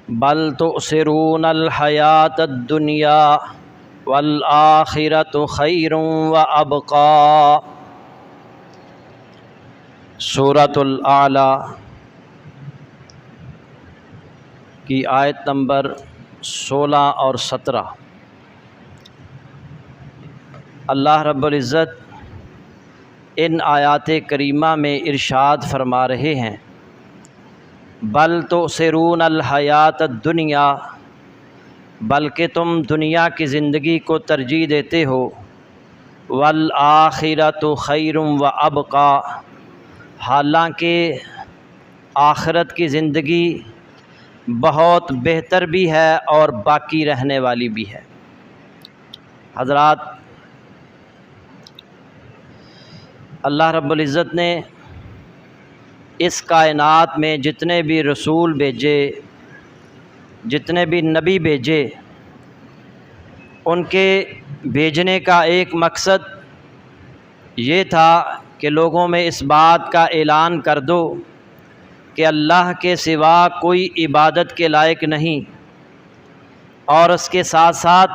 بل تؤثرون الحیاۃ الدنیا والآخرۃ خیر وابقی۔ سورۃ الاعلیٰ کی آیت نمبر 16 اور 17۔ اللہ رب العزت ان آیات کریمہ میں ارشاد فرما رہے ہیں، بل تؤثرون الحیاۃ الدنیا، بلکہ تم دنیا کی زندگی کو ترجیح دیتے ہو، والآخرۃ خیر وابقی، حالانکہ آخرت کی زندگی بہت بہتر بھی ہے اور باقی رہنے والی بھی ہے۔ حضرات، اللہ رب العزت نے اس کائنات میں جتنے بھی رسول بھیجے، جتنے بھی نبی بھیجے، ان کے بھیجنے کا ایک مقصد یہ تھا کہ لوگوں میں اس بات کا اعلان کر دو کہ اللہ کے سوا کوئی عبادت کے لائق نہیں، اور اس کے ساتھ ساتھ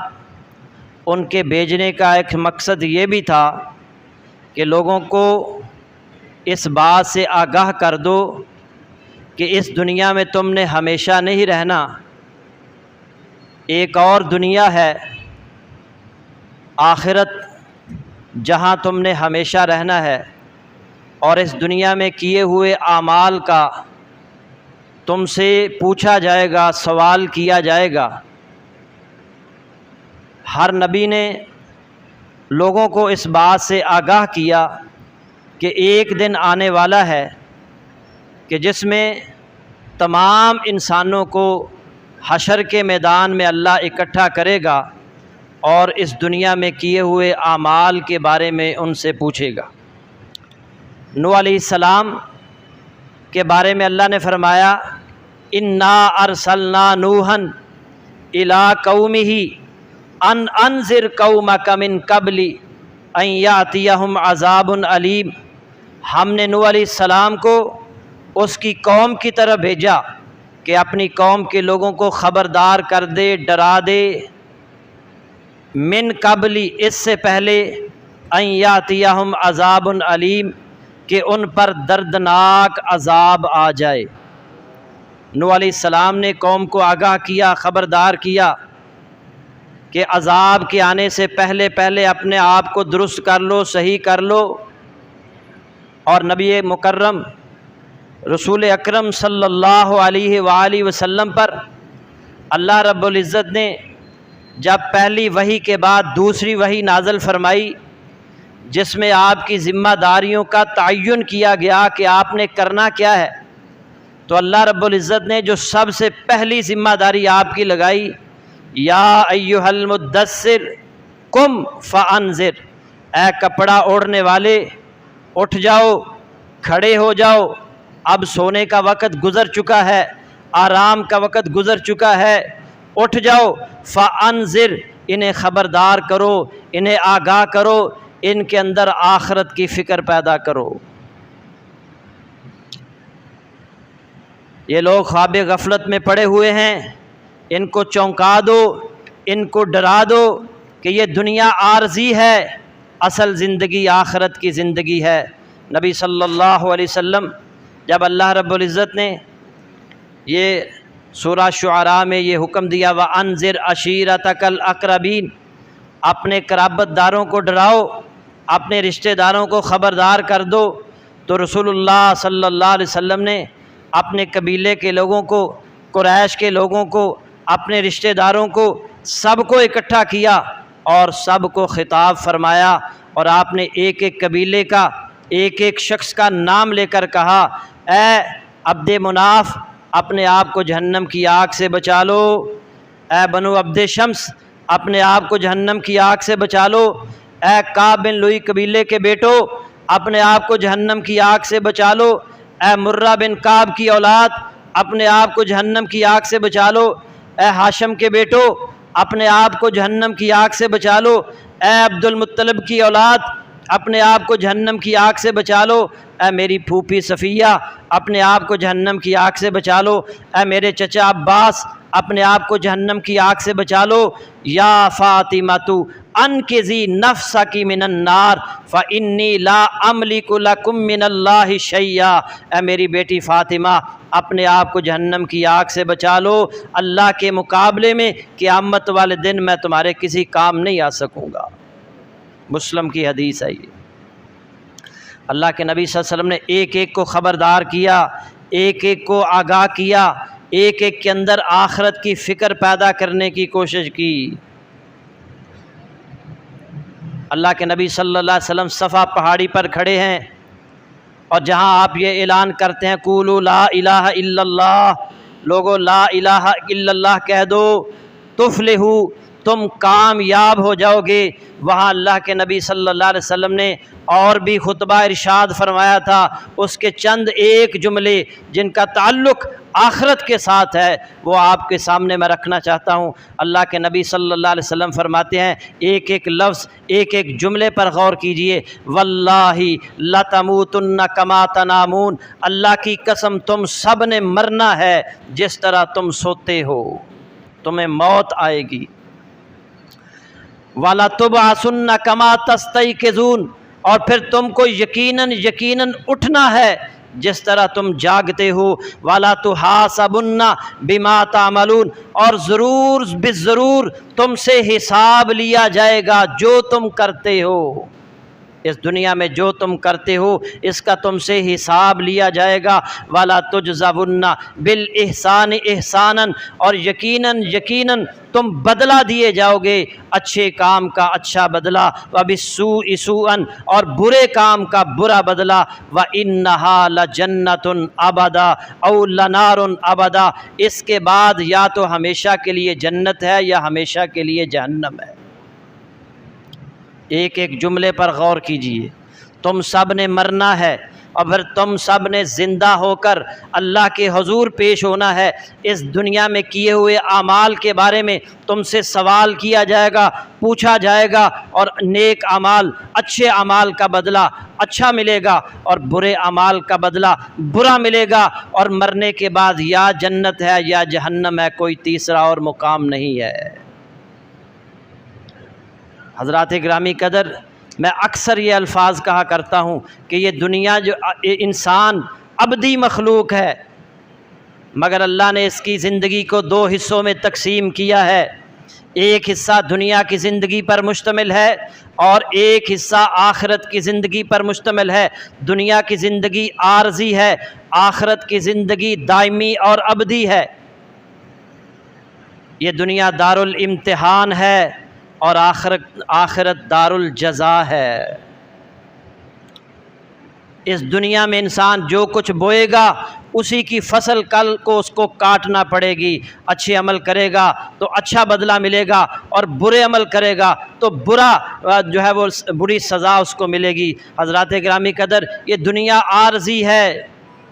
ان کے بھیجنے کا ایک مقصد یہ بھی تھا کہ لوگوں کو اس بات سے آگاہ کر دو کہ اس دنیا میں تم نے ہمیشہ نہیں رہنا، ایک اور دنیا ہے آخرت جہاں تم نے ہمیشہ رہنا ہے، اور اس دنیا میں کیے ہوئے اعمال کا تم سے پوچھا جائے گا، سوال کیا جائے گا۔ ہر نبی نے لوگوں کو اس بات سے آگاہ کیا کہ ایک دن آنے والا ہے کہ جس میں تمام انسانوں کو حشر کے میدان میں اللہ اکٹھا کرے گا اور اس دنیا میں کیے ہوئے اعمال کے بارے میں ان سے پوچھے گا۔ نوح علیہ السلام کے بارے میں اللہ نے فرمایا، انا ارسلنا نوحا الی قومہ ان انذر قومک من قبل ان یاتیہم عذاب علیم۔ ہم نے نوح علیہ السلام کو اس کی قوم کی طرف بھیجا کہ اپنی قوم کے لوگوں کو خبردار کر دے، ڈرا دے، من قبل، اس سے پہلے، ان یاتیہم عذاب علیم، کہ ان پر دردناک عذاب آ جائے۔ نوح علیہ السلام نے قوم کو آگاہ کیا، خبردار کیا کہ عذاب کے آنے سے پہلے پہلے اپنے آپ کو درست کر لو، صحیح کر لو۔ اور نبی مکرم رسول اکرم صلی اللہ علیہ وآلہ وسلم پر اللہ رب العزت نے جب پہلی وحی کے بعد دوسری وحی نازل فرمائی، جس میں آپ کی ذمہ داریوں کا تعین کیا گیا کہ آپ نے کرنا کیا ہے، تو اللہ رب العزت نے جو سب سے پہلی ذمہ داری آپ کی لگائی، یا ایھا المدثر قم فانذر، اے کپڑا اوڑھنے والے اٹھ جاؤ، کھڑے ہو جاؤ، اب سونے کا وقت گزر چکا ہے، آرام کا وقت گزر چکا ہے، اٹھ جاؤ، فانذر، انہیں خبردار کرو، انہیں آگاہ کرو، ان کے اندر آخرت کی فکر پیدا کرو۔ یہ لوگ خواب غفلت میں پڑے ہوئے ہیں، ان کو چونکا دو، ان کو ڈرا دو کہ یہ دنیا عارضی ہے، اصل زندگی آخرت کی زندگی ہے۔ نبی صلی اللہ علیہ وسلم جب اللہ رب العزت نے یہ سورہ شعراء میں یہ حکم دیا، وَأَنذِرْ عَشِيرَتَكَ الْأَقْرَبِينَ، اپنے قرابت داروں کو ڈراؤ، اپنے رشتہ داروں کو خبردار کر دو، تو رسول اللہ صلی اللہ علیہ وسلم نے اپنے قبیلے کے لوگوں کو، قریش کے لوگوں کو، اپنے رشتہ داروں کو، سب کو اکٹھا کیا اور سب کو خطاب فرمایا، اور آپ نے ایک ایک قبیلے کا، ایک ایک شخص کا نام لے کر کہا، اے عبد مناف، اپنے آپ کو جہنم کی آگ سے بچا لو، اے بنو عبد شمس، اپنے آپ کو جہنم کی آگ سے بچا لو، اے کعب بن لوئی قبیلے کے بیٹو، اپنے آپ کو جہنم کی آگ سے بچا لو، اے مرہ بن کعب کی اولاد، اپنے آپ کو جہنم کی آگ سے بچا لو، اے ہاشم کے بیٹو، اپنے آپ کو جہنم کی آگ سے بچا لو، اے عبد المطلب کی اولاد، اپنے آپ کو جہنم کی آگ سے بچا لو، اے میری پھوپھی صفیہ اپنے آپ کو جہنم کی آگ سے بچا لو، اے میرے چچا عباس اپنے آپ کو جہنم کی آگ سے بچا لو، یا فاطمہ انقذی نفسک من النار فانی لا املک لکم من اللہ شیئا، اے میری بیٹی فاطمہ اپنے آپ کو جہنم کی آگ سے بچا لو، اللہ کے مقابلے میں قیامت والے دن میں تمہارے کسی کام نہیں آ سکوں گا۔ مسلم کی حدیث ہے یہ۔ اللہ کے نبی صلی اللہ علیہ وسلم نے ایک ایک کو خبردار کیا، ایک ایک کو آگاہ کیا، ایک ایک کے اندر آخرت کی فکر پیدا کرنے کی کوشش کی۔ اللہ کے نبی صلی اللہ علیہ وسلم صفا پہاڑی پر کھڑے ہیں، اور جہاں آپ یہ اعلان کرتے ہیں قولوا لا الہ الا اللہ، لوگو لا الہ الا اللہ کہہ دو تفلحوا، تم کامیاب ہو جاؤ گے، وہاں اللہ کے نبی صلی اللہ علیہ وسلم نے اور بھی خطبہ ارشاد فرمایا تھا، اس کے چند ایک جملے جن کا تعلق آخرت کے ساتھ ہے وہ آپ کے سامنے میں رکھنا چاہتا ہوں۔ اللہ کے نبی صلی اللہ علیہ وسلم فرماتے ہیں، ایک ایک لفظ ایک ایک جملے پر غور کیجئے، واللہ لتموتن کما تنامون، اللہ کی قسم تم سب نے مرنا ہے جس طرح تم سوتے ہو، تمہیں موت آئے گی، وَلَتُبْعَثُنَّ كَمَا تَسْتَيْقِظُونَ، اور پھر تم کو یقیناً اٹھنا ہے جس طرح تم جاگتے ہو، وَلَا تُحَاسَبُنَّ بِمَا تَعْمَلُونَ، اور ضرور تم سے حساب لیا جائے گا جو تم کرتے ہو، اس دنیا میں جو تم کرتے ہو اس کا تم سے حساب لیا جائے گا، وَلَا تُجْزَوُنَّ بِالْإِحْسَانِ إِحْسَانًا، اور یقیناً تم بدلہ دیے جاؤ گے اچھے کام کا اچھا بدلہ، وَبِالسُّوءِ سُوءًا، اور برے کام کا برا بدلہ، وَإِنَّهَا لَجَنَّةٌ أَبَدًا أَوْ لَنَارٌ أَبَدًا، اس کے بعد یا تو ہمیشہ کے لیے جنت ہے یا ہمیشہ کے لیے جہنم ہے۔ ایک ایک جملے پر غور کیجئے، تم سب نے مرنا ہے، اور پھر تم سب نے زندہ ہو کر اللہ کے حضور پیش ہونا ہے، اس دنیا میں کیے ہوئے اعمال کے بارے میں تم سے سوال کیا جائے گا، پوچھا جائے گا، اور نیک اعمال اچھے اعمال کا بدلہ اچھا ملے گا اور برے اعمال کا بدلہ برا ملے گا، اور مرنے کے بعد یا جنت ہے یا جہنم ہے، کوئی تیسرا اور مقام نہیں ہے۔ حضرات گرامی قدر، میں اکثر یہ الفاظ کہا کرتا ہوں کہ یہ دنیا جو انسان ابدی مخلوق ہے، مگر اللہ نے اس کی زندگی کو دو حصوں میں تقسیم کیا ہے، ایک حصہ دنیا کی زندگی پر مشتمل ہے اور ایک حصہ آخرت کی زندگی پر مشتمل ہے۔ دنیا کی زندگی عارضی ہے، آخرت کی زندگی دائمی اور ابدی ہے۔ یہ دنیا دار الامتحان ہے اور آخرت دار الجزا ہے۔ اس دنیا میں انسان جو کچھ بوئے گا اسی کی فصل کل کو اس کو کاٹنا پڑے گی، اچھے عمل کرے گا تو اچھا بدلہ ملے گا، اور برے عمل کرے گا تو برا جو ہے وہ بری سزا اس کو ملے گی۔ حضرات گرامی قدر، یہ دنیا عارضی ہے،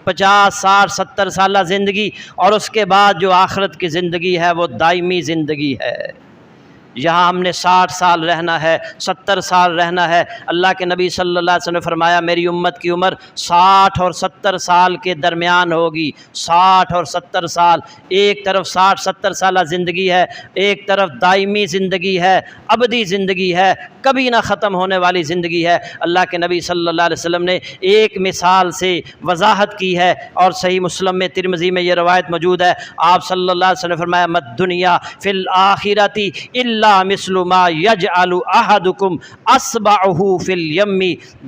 50 60 70 سالہ زندگی، اور اس کے بعد جو آخرت کی زندگی ہے وہ دائمی زندگی ہے۔ یہاں ہم نے 60 سال رہنا ہے، 70 سال رہنا ہے۔ اللہ کے نبی صلی اللہ علیہ وسلم نے فرمایا میری امت کی عمر 60 اور 70 سال کے درمیان ہوگی، 60 اور 70 سال، ایک طرف 60 70 سالہ زندگی ہے، ایک طرف دائمی زندگی ہے، ابدی زندگی ہے، کبھی نہ ختم ہونے والی زندگی ہے۔ اللہ کے نبی صلی اللہ علیہ وسلم نے ایک مثال سے وضاحت کی ہے، اور صحیح مسلم میں ترمذی میں یہ روایت موجود ہے، آپ صلی اللہ علیہ وسلم نے فرمایا مد دنیا فی الآخرۃ الا مثل ما یجعل احدکم اصبعہ فی الیم،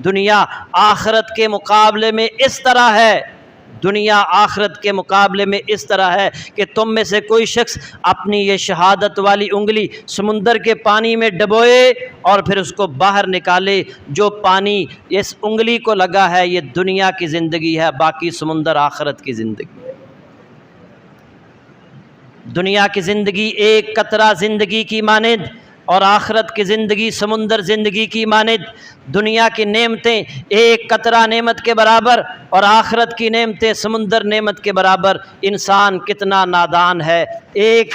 دنیا آخرت کے مقابلے میں اس طرح ہے، دنیا آخرت کے مقابلے میں اس طرح ہے کہ تم میں سے کوئی شخص اپنی یہ شہادت والی انگلی سمندر کے پانی میں ڈبوئے اور پھر اس کو باہر نکالے، جو پانی اس انگلی کو لگا ہے یہ دنیا کی زندگی ہے، باقی سمندر آخرت کی زندگی ہے۔ دنیا کی زندگی ایک قطرہ زندگی کی مانند اور آخرت کی زندگی سمندر زندگی کی مانند۔ دنیا کی نعمتیں ایک قطرہ نعمت کے برابر اور آخرت کی نعمتیں سمندر نعمت کے برابر۔ انسان کتنا نادان ہے، ایک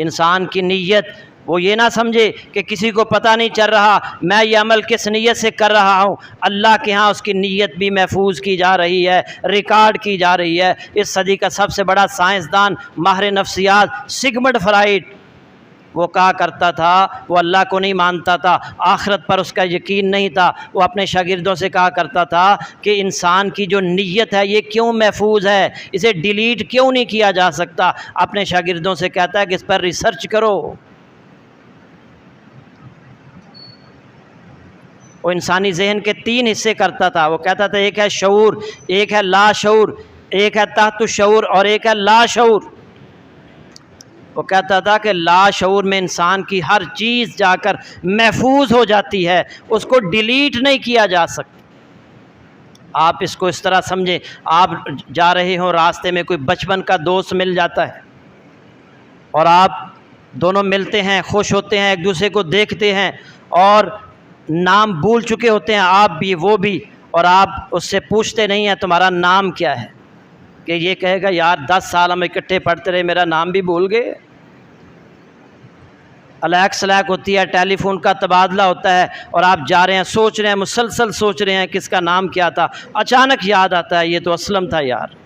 انسان کی نیت، وہ یہ نہ سمجھے کہ کسی کو پتہ نہیں چل رہا میں یہ عمل کس نیت سے کر رہا ہوں، اللہ کے ہاں اس کی نیت بھی محفوظ کی جا رہی ہے، ریکارڈ کی جا رہی ہے۔ اس صدی کا سب سے بڑا سائنسدان ماہر نفسیات سگمنڈ فرائڈ، وہ کہا کرتا تھا، وہ اللہ کو نہیں مانتا تھا، آخرت پر اس کا یقین نہیں تھا، وہ اپنے شاگردوں سے کہا کرتا تھا کہ انسان کی جو نیت ہے یہ کیوں محفوظ ہے، اسے ڈیلیٹ کیوں نہیں کیا جا سکتا؟ اپنے شاگردوں سے کہتا ہے کہ اس پر ریسرچ کرو۔ وہ انسانی ذہن کے 3 حصے کرتا تھا، وہ کہتا تھا ایک ہے شعور، ایک ہے لا شعور، ایک ہے تحت الشعور اور ایک ہے لا شعور۔ وہ کہتا تھا کہ لا شعور میں انسان کی ہر چیز جا کر محفوظ ہو جاتی ہے، اس کو ڈیلیٹ نہیں کیا جا سکتا۔ آپ اس کو اس طرح سمجھیں، آپ جا رہے ہوں راستے میں کوئی بچپن کا دوست مل جاتا ہے اور آپ دونوں ملتے ہیں، خوش ہوتے ہیں، ایک دوسرے کو دیکھتے ہیں اور نام بھول چکے ہوتے ہیں آپ بھی وہ بھی، اور آپ اس سے پوچھتے نہیں ہیں تمہارا نام کیا ہے، کہ یہ کہے گا یار 10 سال ہم اکٹھے پڑھتے رہے میرا نام بھی بھول گئے۔ الیک سلیک ہوتی ہے، ٹیلی فون کا تبادلہ ہوتا ہے اور آپ جا رہے ہیں، سوچ رہے ہیں، مسلسل سوچ رہے ہیں کس کا نام کیا تھا، اچانک یاد آتا ہے یہ تو اسلم تھا یار۔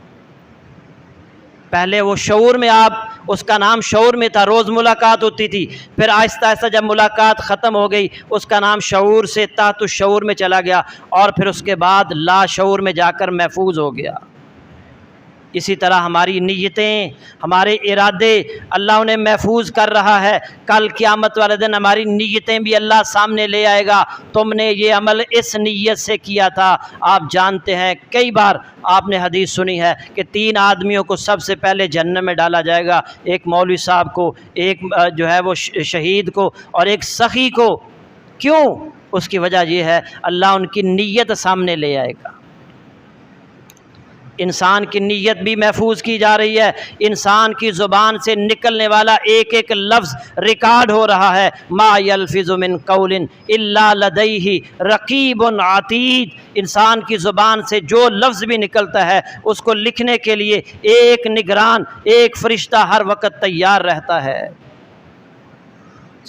پہلے وہ شعور میں آپ اس کا نام شعور میں تھا، روز ملاقات ہوتی تھی، پھر آہستہ آہستہ جب ملاقات ختم ہو گئی اس کا نام شعور سے تحت الشعور میں چلا گیا اور پھر اس کے بعد لا شعور میں جا کر محفوظ ہو گیا۔ اسی طرح ہماری نیتیں، ہمارے ارادے اللہ انہیں محفوظ کر رہا ہے۔ کل قیامت والے دن ہماری نیتیں بھی اللہ سامنے لے آئے گا، تم نے یہ عمل اس نیت سے کیا تھا۔ آپ جانتے ہیں کئی بار آپ نے حدیث سنی ہے کہ 3 آدمیوں کو سب سے پہلے جہنم میں ڈالا جائے گا، ایک مولوی صاحب کو، ایک جو ہے وہ شہید کو اور ایک سخی کو۔ کیوں؟ اس کی وجہ یہ ہے اللہ ان کی نیت سامنے لے آئے گا۔ انسان کی نیت بھی محفوظ کی جا رہی ہے، انسان کی زبان سے نکلنے والا ایک ایک لفظ ریکارڈ ہو رہا ہے۔ ما یلفظ من قول الا لدیہ رقیب عتید، انسان کی زبان سے جو لفظ بھی نکلتا ہے اس کو لکھنے کے لیے ایک نگران، ایک فرشتہ ہر وقت تیار رہتا ہے۔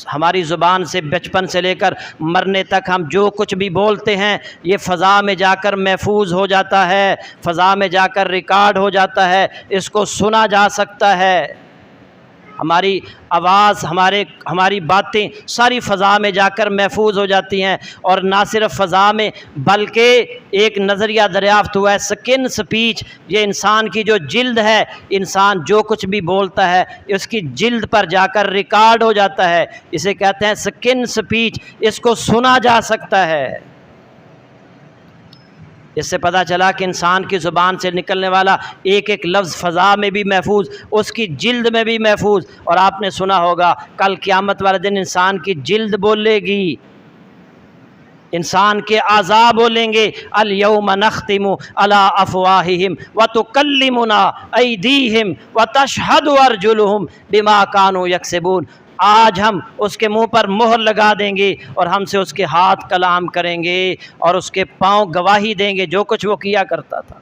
ہماری زبان سے بچپن سے لے کر مرنے تک ہم جو کچھ بھی بولتے ہیں یہ فضا میں جا کر محفوظ ہو جاتا ہے، فضا میں جا کر ریکارڈ ہو جاتا ہے، اس کو سنا جا سکتا ہے۔ ہماری آواز، ہماری باتیں ساری فضا میں جا کر محفوظ ہو جاتی ہیں، اور نہ صرف فضا میں بلکہ ایک نظریہ دریافت ہوا ہے سکن سپیچ، یہ انسان کی جو جلد ہے، انسان جو کچھ بھی بولتا ہے اس کی جلد پر جا کر ریکارڈ ہو جاتا ہے، اسے کہتے ہیں سکن سپیچ، اس کو سنا جا سکتا ہے۔ اس سے پتہ چلا کہ انسان کی زبان سے نکلنے والا ایک ایک لفظ فضا میں بھی محفوظ، اس کی جلد میں بھی محفوظ۔ اور آپ نے سنا ہوگا کل قیامت والے دن انسان کی جلد بولے گی، انسان کے اعضاء بولیں گے، الیوم نختم علی افواہہم وتکلمنا ایدیہم وتشہد ارجلہم بما کانوا یکسبون، آج ہم اس کے منہ پر مہر لگا دیں گے اور ہم سے اس کے ہاتھ کلام کریں گے اور اس کے پاؤں گواہی دیں گے جو کچھ وہ کیا کرتا تھا۔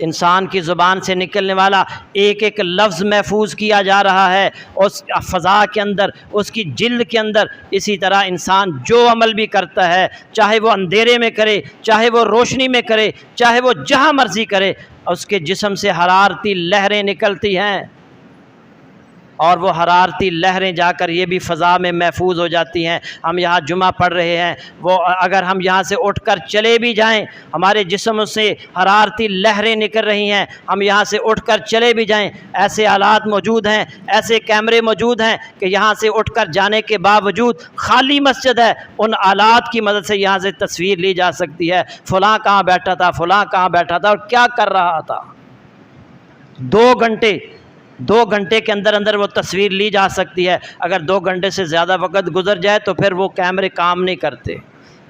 انسان کی زبان سے نکلنے والا ایک ایک لفظ محفوظ کیا جا رہا ہے اس فضا کے اندر، اس کی جلد کے اندر۔ اسی طرح انسان جو عمل بھی کرتا ہے، چاہے وہ اندھیرے میں کرے، چاہے وہ روشنی میں کرے، چاہے وہ جہاں مرضی کرے، اس کے جسم سے حرارتی لہریں نکلتی ہیں اور وہ حرارتی لہریں جا کر یہ بھی فضا میں محفوظ ہو جاتی ہیں۔ ہم یہاں جمعہ پڑھ رہے ہیں، وہ اگر ہم یہاں سے اٹھ کر چلے بھی جائیں، ہمارے جسم سے حرارتی لہریں نکل رہی ہیں، ہم یہاں سے اٹھ کر چلے بھی جائیں، ایسے آلات موجود ہیں، ایسے کیمرے موجود ہیں کہ یہاں سے اٹھ کر جانے کے باوجود خالی مسجد ہے، ان آلات کی مدد سے یہاں سے تصویر لی جا سکتی ہے، فلاں کہاں بیٹھا تھا، فلاں کہاں بیٹھا تھا اور کیا کر رہا تھا۔ 2 گھنٹے کے اندر اندر وہ تصویر لی جا سکتی ہے۔ اگر 2 گھنٹے سے زیادہ وقت گزر جائے تو پھر وہ کیمرے کام نہیں کرتے۔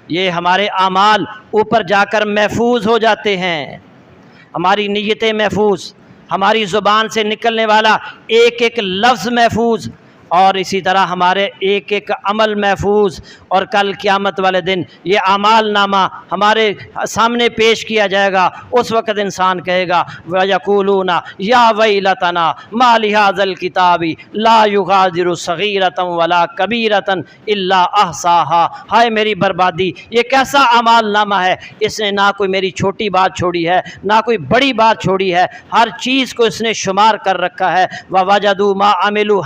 یہ ہمارے اعمال اوپر جا کر محفوظ ہو جاتے ہیں، ہماری نیتیں محفوظ، ہماری زبان سے نکلنے والا ایک ایک لفظ محفوظ، اور اسی طرح ہمارے ایک ایک عمل محفوظ، اور کل قیامت والے دن یہ اعمال نامہ ہمارے سامنے پیش کیا جائے گا۔ اس وقت انسان کہے گا وَيَقُولُونَ يَا وَيْلَتَنَا مَا لِهَذَا الْكِتَابِ لَا يُغَادِرُ صَغِيرَةً وَلَا كَبِيرَةً إِلَّا أَحْصَاهَا، ہائے میری بربادی، یہ کیسا اعمال نامہ ہے، اس نے نہ کوئی میری چھوٹی بات چھوڑی ہے نہ کوئی بڑی بات چھوڑی ہے، ہر چیز کو اس نے شمار کر رکھا ہے۔ وَوَجَدُوا مَا عَمِلُوا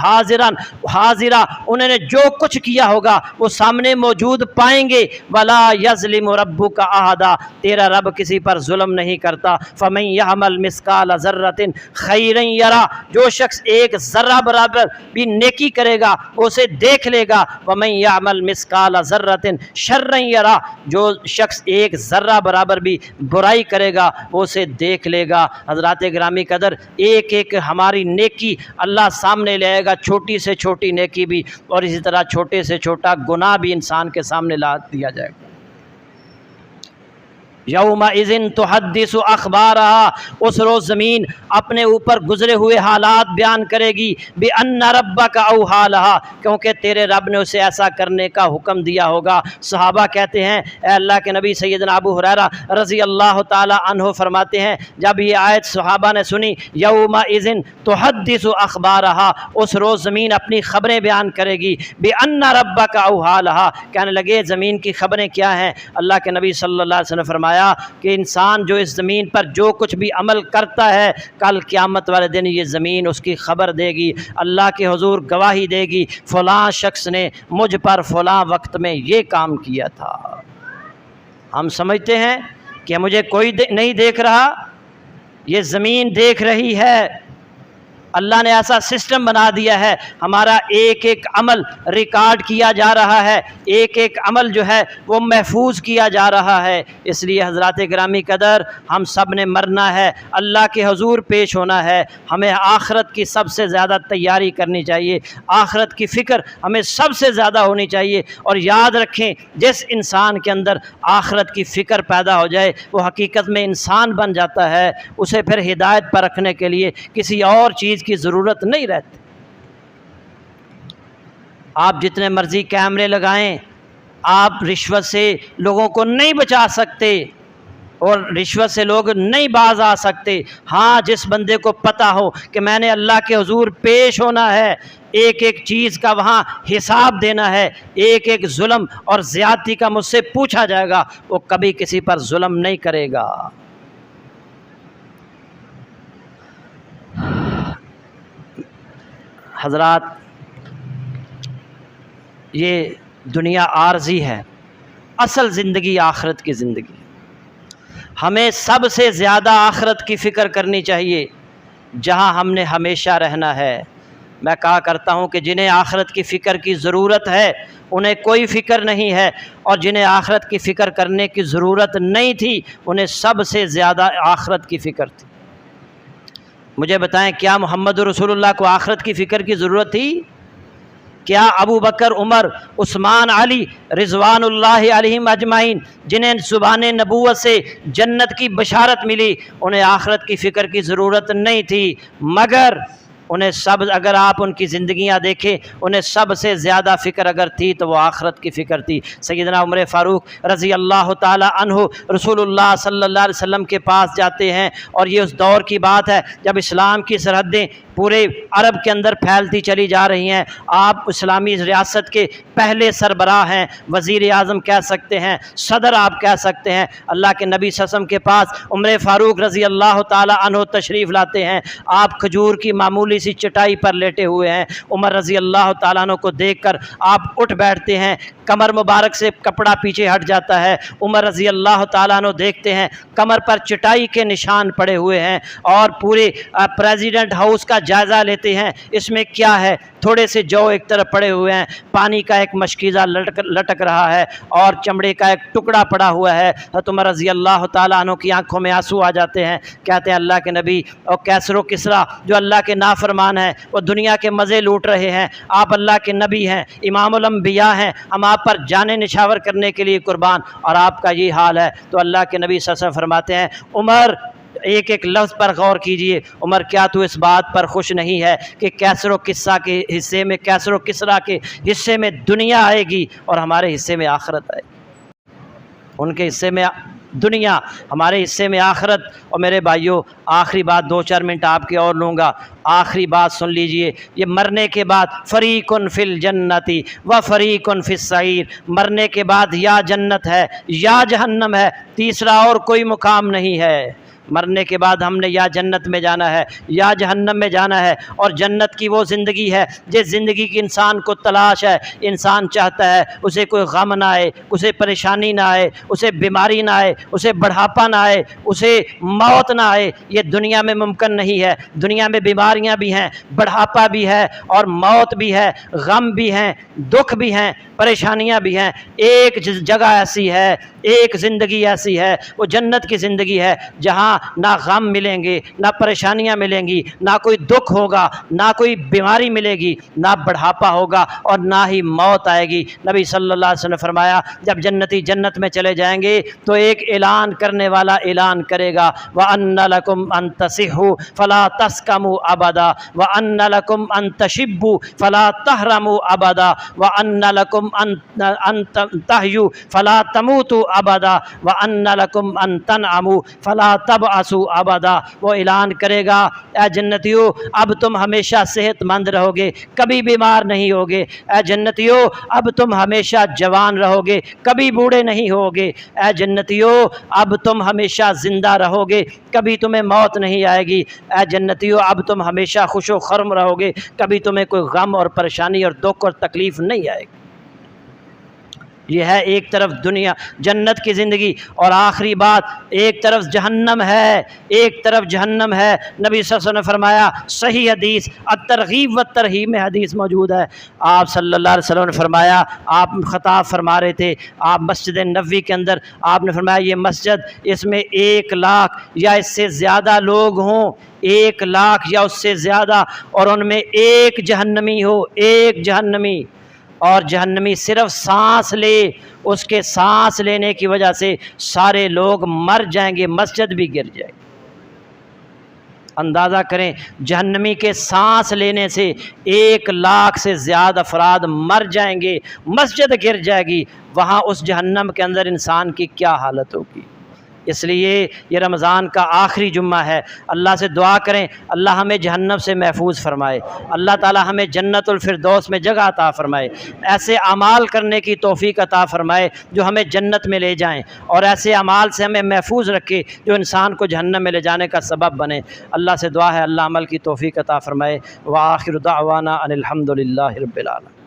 حَاضِرًا، انہوں نے جو کچھ کیا ہوگا وہ سامنے موجود پائیں گے۔ وَلَا يَظْلِمُ رَبُّكَ أَحَدًا، تیرا رب کسی پر ظلم نہیں کرتا۔ فَمَن يَعْمَلْ مِثْقَالَ ذَرَّةٍ خَيْرًا يَرَهُ، جو شخص ایک ذرہ برابر بھی نیکی کرے گا وہ اسے دیکھ لے گا۔ وَمَن يَعْمَلْ مِثْقَالَ ذَرَّةٍ شَرًّا يَرَهُ، جو شخص ایک ذرہ برابر بھی برائی کرے گا وہ اسے دیکھ لے گا۔ حضرات گرامی قدر، ایک ایک ہماری نیکی اللہ سامنے لے آئے گا، چھوٹی سے چھوٹی نیکی بھی، اور اسی طرح چھوٹے سے چھوٹا گناہ بھی انسان کے سامنے لا دیا جائے گا۔ یومئذ تحدث اخبارها، اس روز زمین اپنے اوپر گزرے ہوئے حالات بیان کرے گی۔ بأن ربک اوحی لها، کیونکہ تیرے رب نے اسے ایسا کرنے کا حکم دیا ہوگا۔ صحابہ کہتے ہیں اے اللہ کے نبی، سیدنا ابو ہریرہ رضی اللہ تعالی عنہ فرماتے ہیں جب یہ آیت صحابہ نے سنی یومئذ تحدث اخبارها، اس روز زمین اپنی خبریں بیان کرے گی۔ بأن ربک اوحی لها، کہنے لگے زمین کی خبریں کیا ہیں؟ اللہ کے نبی صلی اللہ علیہ وسلم فرمایا کہ انسان جو اس زمین پر جو کچھ بھی عمل کرتا ہے کل قیامت والے دن یہ زمین اس کی خبر دے گی، اللہ کے حضور گواہی دے گی فلاں شخص نے مجھ پر فلاں وقت میں یہ کام کیا تھا۔ ہم سمجھتے ہیں کہ مجھے کوئی نہیں دیکھ رہا، یہ زمین دیکھ رہی ہے۔ اللہ نے ایسا سسٹم بنا دیا ہے، ہمارا ایک ایک عمل ریکارڈ کیا جا رہا ہے، ایک ایک عمل جو ہے وہ محفوظ کیا جا رہا ہے۔ اس لیے حضرات گرامی قدر، ہم سب نے مرنا ہے، اللہ کے حضور پیش ہونا ہے، ہمیں آخرت کی سب سے زیادہ تیاری کرنی چاہیے، آخرت کی فکر ہمیں سب سے زیادہ ہونی چاہیے۔ اور یاد رکھیں، جس انسان کے اندر آخرت کی فکر پیدا ہو جائے وہ حقیقت میں انسان بن جاتا ہے، اسے پھر ہدایت پر رکھنے کے لیے کسی اور چیز کی ضرورت نہیں رہتی۔ آپ جتنے مرضی کیمرے لگائیں، آپ رشوت سے لوگوں کو نہیں بچا سکتے اور رشوت سے لوگ نہیں باز آ سکتے۔ ہاں، جس بندے کو پتہ ہو کہ میں نے اللہ کے حضور پیش ہونا ہے، ایک ایک چیز کا وہاں حساب دینا ہے، ایک ایک ظلم اور زیادتی کا مجھ سے پوچھا جائے گا، وہ کبھی کسی پر ظلم نہیں کرے گا۔ حضرات، یہ دنیا عارضی ہے، اصل زندگی آخرت کی زندگی۔ ہمیں سب سے زیادہ آخرت کی فکر کرنی چاہیے، جہاں ہم نے ہمیشہ رہنا ہے۔ میں کہا کرتا ہوں کہ جنہیں آخرت کی فکر کی ضرورت ہے انہیں کوئی فکر نہیں ہے، اور جنہیں آخرت کی فکر کرنے کی ضرورت نہیں تھی انہیں سب سے زیادہ آخرت کی فکر تھی۔ مجھے بتائیں، کیا محمد رسول اللہ کو آخرت کی فکر کی ضرورت تھی؟ کیا ابو بکر، عمر، عثمان، علی رضوان اللہ علیہم اجمعین، جنہیں زبان نبوت سے جنت کی بشارت ملی، انہیں آخرت کی فکر کی ضرورت نہیں تھی، مگر انہیں اگر آپ ان کی زندگیاں دیکھیں، انہیں سب سے زیادہ فکر اگر تھی تو وہ آخرت کی فکر تھی۔ سیدنا عمر فاروق رضی اللہ تعالی عنہ رسول اللہ صلی اللہ علیہ وسلم کے پاس جاتے ہیں، اور یہ اس دور کی بات ہے جب اسلام کی سرحدیں پورے عرب کے اندر پھیلتی چلی جا رہی ہیں۔ آپ اسلامی ریاست کے پہلے سربراہ ہیں، وزیر اعظم کہہ سکتے ہیں، صدر آپ کہہ سکتے ہیں۔ اللہ کے نبی صلی اللہ علیہ وسلم کے پاس عمر فاروق رضی اللہ تعالی عنہ تشریف لاتے ہیں، آپ کھجور کی معمولی سی چٹائی پر لیٹے ہوئے ہیں۔ عمر رضی اللہ تعالیٰ عنہ کو دیکھ کر آپ اٹھ بیٹھتے ہیں، کمر مبارک سے کپڑا پیچھے ہٹ جاتا ہے۔ عمر رضی اللہ تعالیٰ عنہ دیکھتے ہیں کمر پر چٹائی کے نشان پڑے ہوئے ہیں، اور پورے پریزیڈنٹ ہاؤس کا جائزہ لیتے ہیں، اس میں کیا ہے؟ تھوڑے سے جو ایک طرف پڑے ہوئے ہیں، پانی کا ایک مشکیزہ لٹک رہا ہے، اور چمڑے کا ایک ٹکڑا پڑا ہوا ہے۔ حضرت عمر رضی اللہ تعالیٰ عنہ کی آنکھوں میں آنسو آ جاتے ہیں، کہتے ہیں اللہ کے نبی، اور کیسر و کسریٰ جو اللہ کے نافرمان ہیں وہ دنیا کے مزے لوٹ رہے ہیں، آپ اللہ کے نبی ہیں، امام الانبیاء ہیں، ہم آپ پر جانیں نچھاور کرنے کے لیے قربان، اور آپ کا یہ حال ہے۔ تو اللہ کے نبی صلی اللہ علیہ وسلم فرماتے ہیں عمر ایک ایک لفظ پر غور کیجئے۔ عمر کیا تو اس بات پر خوش نہیں ہے کہ کیسر و کسرا کے حصے میں، کیسر و کسرا کے حصے میں دنیا آئے گی اور ہمارے حصے میں آخرت آئے گی؟ ان کے حصے میں دنیا، ہمارے حصے میں آخرت۔ اور میرے بھائیوں، آخری بات 2-4 منٹ آپ کے اور لوں گا، آخری بات سن لیجئے۔ یہ مرنے کے بعد فریقٌ فی الجنۃ و فریقٌ فی السعیر، مرنے کے بعد یا جنت ہے یا جہنم ہے، تیسرا اور کوئی مقام نہیں ہے۔ مرنے کے بعد ہم نے یا جنت میں جانا ہے یا جہنم میں جانا ہے، اور جنت کی وہ زندگی ہے جس زندگی کی انسان کو تلاش ہے۔ انسان چاہتا ہے اسے کوئی غم نہ آئے، اسے پریشانی نہ آئے، اسے بیماری نہ آئے، اسے بڑھاپا نہ آئے، اسے موت نہ آئے۔ یہ دنیا میں ممکن نہیں ہے۔ دنیا میں بیماریاں بھی ہیں، بڑھاپا بھی ہے، اور موت بھی ہے، غم بھی ہیں، دکھ بھی ہیں، پریشانیاں بھی ہیں۔ ایک جگہ ایسی ہے، ایک زندگی ایسی ہے، وہ جنت کی زندگی ہے، جہاں نہ غم ملیں گے، نہ پریشانیاں ملیں گی، نہ کوئی دکھ ہوگا، نہ کوئی بیماری ملے گی، نہ بڑھاپا ہوگا، اور نہ ہی موت آئے گی۔ نبی صلی اللہ علیہ وسلم نے فرمایا جب جنتی جنت میں چلے جائیں گے تو ایک اعلان کرنے والا اعلان کرے گا، وَأَنَّ لَكُمْ أَن تَصِحُّوا فَلَا تَسْقَمُوا أَبَدًا وَأَنَّ لَكُمْ أَن تَشِبُّوا فَلَا تَحْرَمُوا أَبَدًا وَأَنَّ لَكُمْ أَن تَحْيُوا فَلَا تَمُوتُوا أَبَدًا وَأَنَّ لَكُمْ أَن تَنْعَمُوا فَلَا تَبْعَثُوا أَبَدًا۔ وہ اعلان کرے گا اے جنتیو اب تم ہمیشہ صحت مند رہو گے، کبھی بیمار نہیں ہوگے۔ اے جنتیو اب تم ہمیشہ جوان رہو گے، کبھی بوڑھے نہیں ہوگے۔ اے جنتیو اب تم ہمیشہ زندہ رہو گے، کبھی تمہیں موت نہیں آئے گی۔ اے جنتیو اب تم ہمیشہ خوش و خرم رہو گے، کبھی تمہیں کوئی غم اور پریشانی اور دکھ اور تکلیف نہیں آئے گی۔ یہ ہے ایک طرف دنیا جنت کی زندگی، اور آخری بات ایک طرف جہنم ہے، ایک طرف جہنم ہے۔ نبی صلی اللہ علیہ وسلم نے فرمایا، صحیح حدیث الترغیب والترہیب میں حدیث موجود ہے، آپ صلی اللہ علیہ وسلم نے فرمایا، آپ خطاب فرما رہے تھے، آپ مسجد نبوی کے اندر، آپ نے فرمایا یہ مسجد، اس میں 1 لاکھ یا اس سے زیادہ لوگ ہوں، 1 لاکھ یا اس سے زیادہ، اور ان میں ایک جہنمی ہو، ایک جہنمی، اور جہنمی صرف سانس لے، اس کے سانس لینے کی وجہ سے سارے لوگ مر جائیں گے، مسجد بھی گر جائے گی۔ اندازہ کریں، جہنمی کے سانس لینے سے 1 لاکھ سے زیادہ افراد مر جائیں گے، مسجد گر جائے گی۔ وہاں اس جہنم کے اندر انسان کی کیا حالت ہوگی؟ اس لیے یہ رمضان کا آخری جمعہ ہے، اللہ سے دعا کریں اللہ ہمیں جہنم سے محفوظ فرمائے، اللہ تعالی ہمیں جنت الفردوس میں جگہ عطا فرمائے، ایسے اعمال کرنے کی توفیق عطا فرمائے جو ہمیں جنت میں لے جائیں، اور ایسے اعمال سے ہمیں محفوظ رکھے جو انسان کو جہنم میں لے جانے کا سبب بنے۔ اللہ سے دعا ہے اللہ عمل کی توفیق عطا فرمائے۔ وآخر دعوانا ان الحمد للہ رب العالمین۔